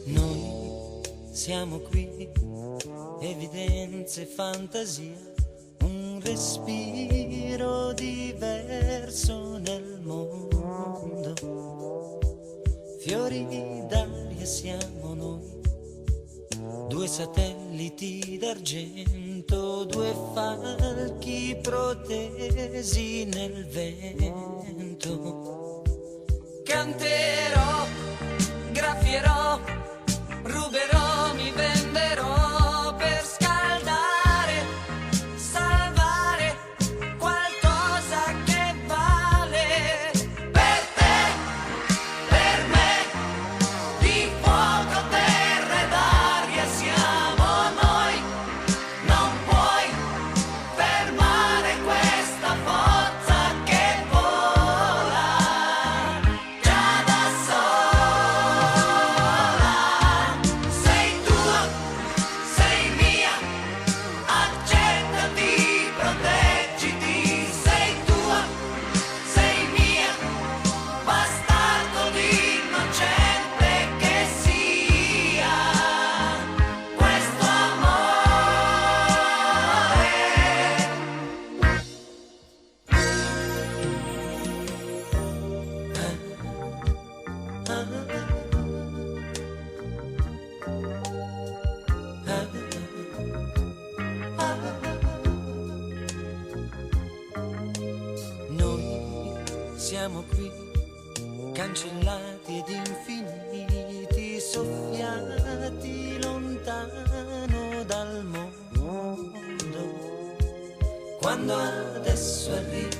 Noi siamo qui, evidenze, fantasia, un respiro diverso nel mondo. Fiori d'aria siamo noi, due satelliti d'argento, due falchi protesi nel vento. Canterò, graffierò, ruberò, mi venderò per scaldare, salvare qualcosa che vale. Per te, per me, di fuoco, terra ed aria siamo noi. Non puoi fermare questa forza che vola già da sola. Sei tua, sei mia, accettati, proteggiti. Sei tua, sei mia, bastardo d'innocente che sia questo amore. Noi siamo qui, cancellati ed infiniti, soffiati lontano dal mondo. Quando adesso arriva